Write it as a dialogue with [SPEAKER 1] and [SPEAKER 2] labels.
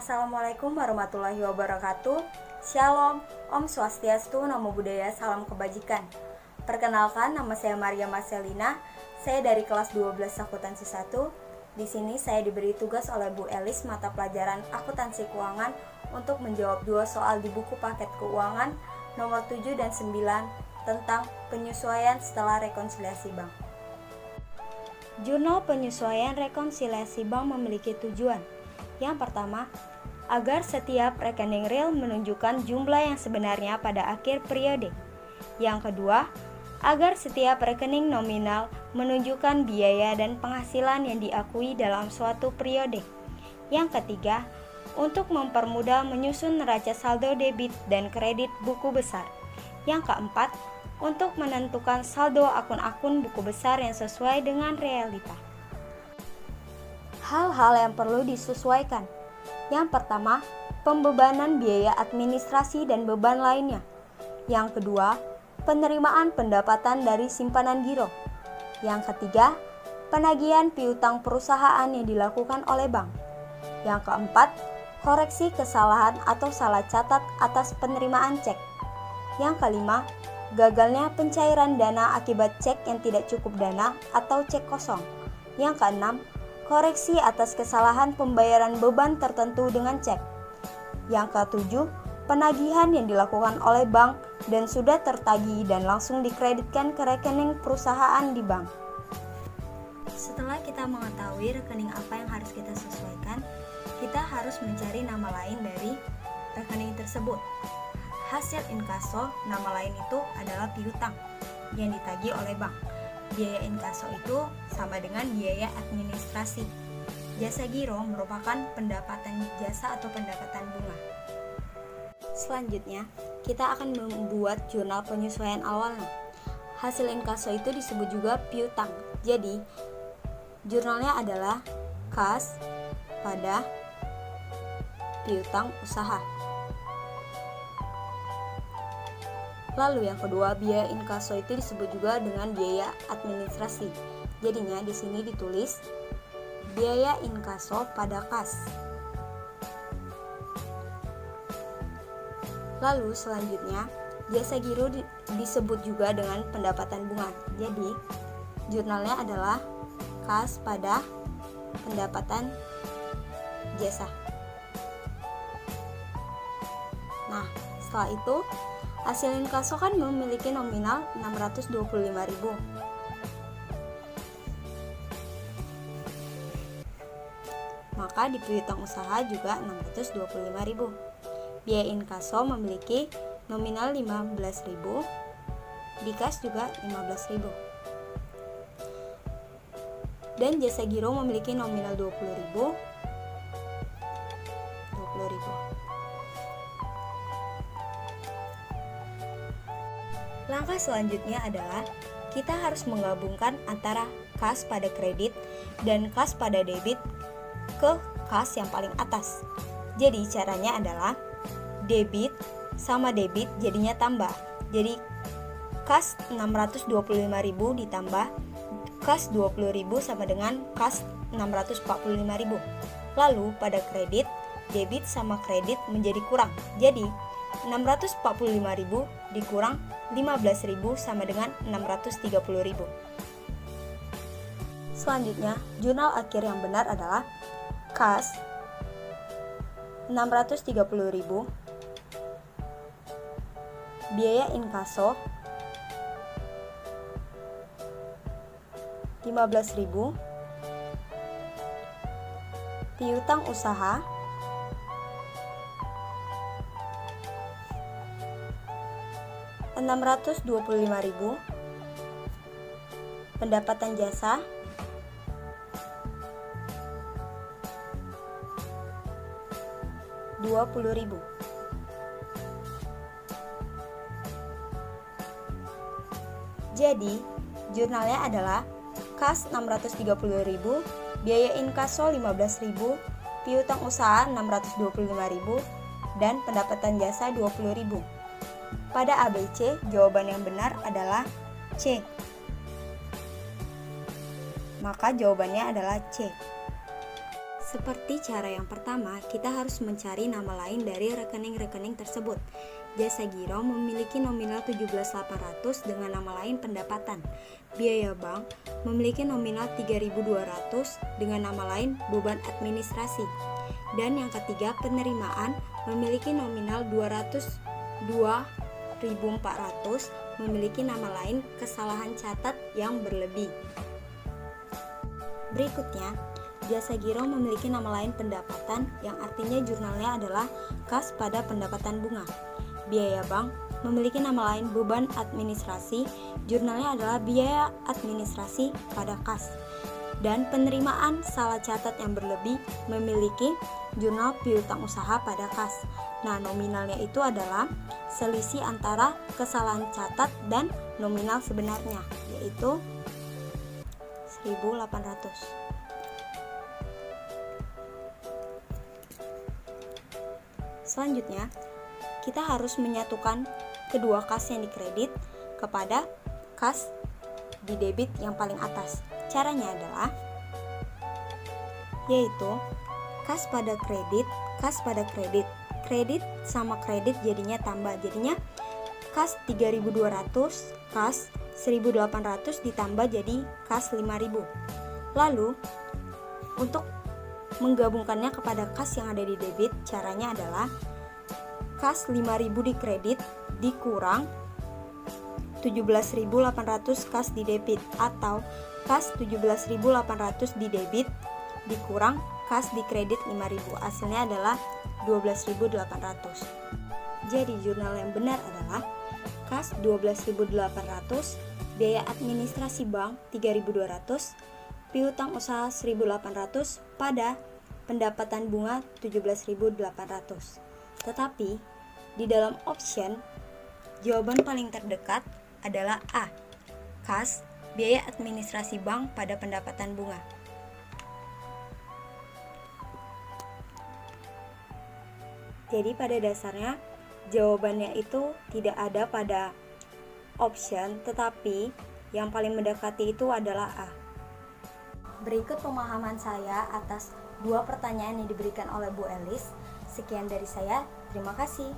[SPEAKER 1] Assalamualaikum warahmatullahi wabarakatuh. Shalom, Om Swastiastu, Namo Buddhaya, Salam Kebajikan. Perkenalkan, nama saya Maria Marcelina. Saya dari kelas 12 Akuntansi 1. Di sini saya diberi tugas oleh Bu Elis mata pelajaran Akuntansi Keuangan untuk menjawab 2 soal di buku paket keuangan nomor 7 dan 9 tentang penyesuaian setelah rekonsiliasi bank. Jurnal penyesuaian rekonsiliasi bank memiliki tujuan. Yang pertama, agar setiap rekening real menunjukkan jumlah yang sebenarnya pada akhir periode. Yang kedua, agar setiap rekening nominal menunjukkan biaya dan penghasilan yang diakui dalam suatu periode. Yang ketiga, untuk mempermudah menyusun neraca saldo debit dan kredit buku besar. Yang keempat, untuk menentukan saldo akun-akun buku besar yang sesuai dengan realita. Hal-hal yang perlu disesuaikan. Yang pertama, pembebanan biaya administrasi dan beban lainnya. Yang kedua, penerimaan pendapatan dari simpanan giro. Yang ketiga, penagihan piutang perusahaan yang dilakukan oleh bank. Yang keempat, koreksi kesalahan atau salah catat atas penerimaan cek. Yang kelima, gagalnya pencairan dana akibat cek yang tidak cukup dana atau cek kosong. Yang keenam, koreksi atas kesalahan pembayaran beban tertentu dengan cek. Yang ketujuh, penagihan yang dilakukan oleh bank dan sudah tertagih dan langsung dikreditkan ke rekening perusahaan di bank. Setelah kita mengetahui rekening apa yang harus kita sesuaikan, kita harus mencari nama lain dari rekening tersebut. Hasil inkaso, nama lain itu adalah piutang yang ditagih oleh bank. Biaya inkaso itu sama dengan biaya administrasi. Jasa giro merupakan pendapatan jasa atau pendapatan bunga. Selanjutnya, kita akan membuat jurnal penyesuaian awalnya. Hasil inkaso itu disebut juga piutang. Jadi, jurnalnya adalah kas pada piutang usaha. Lalu yang kedua, biaya inkaso itu disebut juga dengan biaya administrasi. Jadinya di sini ditulis biaya inkaso pada kas. Lalu selanjutnya, jasa giro disebut juga dengan pendapatan bunga. Jadi, jurnalnya adalah kas pada pendapatan jasa. Nah, setelah itu hasil inkaso kan memiliki nominal 625.000. Maka di piutang usaha juga 625.000. Biaya inkaso memiliki nominal 15.000. Di kas juga 15.000. Dan jasa giro memiliki nominal 20.000. Langkah selanjutnya adalah kita harus menggabungkan antara kas pada kredit dan kas pada debit ke kas yang paling atas. Jadi caranya adalah debit sama debit jadinya tambah. Jadi kas 625.000 ditambah kas 20.000 sama dengan kas 645.000. Lalu pada kredit, debit sama kredit menjadi kurang. Jadi 645.000 dikurang 15.000 sama dengan 630.000. Selanjutnya, jurnal akhir yang benar adalah kas 630.000, biaya inkaso 15.000, piutang usaha 625.000, pendapatan jasa 20.000. Jadi, jurnalnya adalah kas 630.000, biaya inkaso 15.000, piutang usaha 625.000, dan pendapatan jasa 20.000. Pada ABC, jawaban yang benar adalah C. Maka jawabannya adalah C. Seperti cara yang pertama, kita harus mencari nama lain dari rekening-rekening tersebut. Jasa Giro memiliki nominal 17.800 dengan nama lain pendapatan. Biaya bank memiliki nominal 3.200 dengan nama lain beban administrasi. Dan yang ketiga, penerimaan memiliki nominal 202.400 memiliki nama lain kesalahan catat yang berlebih. Berikutnya, Jasa Giro memiliki nama lain pendapatan yang artinya jurnalnya adalah kas pada pendapatan bunga. Biaya bank memiliki nama lain beban administrasi, jurnalnya adalah biaya administrasi pada kas. Dan penerimaan salah catat yang berlebih memiliki jurnal piutang usaha pada kas. Nah, nominalnya itu adalah selisih antara kesalahan catat dan nominal sebenarnya, yaitu 1.800. Selanjutnya, kita harus menyatukan kedua kas yang dikredit kepada kas di debit yang paling atas. Caranya adalah yaitu kas pada kredit, kas pada kredit. Kredit sama kredit jadinya tambah. Jadinya kas 3.200, kas 1.800 ditambah jadi kas 5.000. Lalu, untuk menggabungkannya kepada kas yang ada di debit, caranya adalah kas 5.000 di kredit dikurang 17.800 kas di debit, atau kas 17.800 di debit dikurang kas di kredit 5.000. Hasilnya adalah 12.800. Jadi jurnal yang benar adalah kas 12.800, biaya administrasi bank 3.200, piutang usaha 1.800 pada pendapatan bunga 17.800. Tetapi di dalam option jawaban paling terdekat adalah A, kas biaya administrasi bank pada pendapatan bunga. Jadi pada dasarnya jawabannya itu tidak ada pada option, tetapi yang paling mendekati itu adalah A. Berikut pemahaman saya atas dua pertanyaan yang diberikan oleh Bu Elis. Sekian dari saya, terima kasih.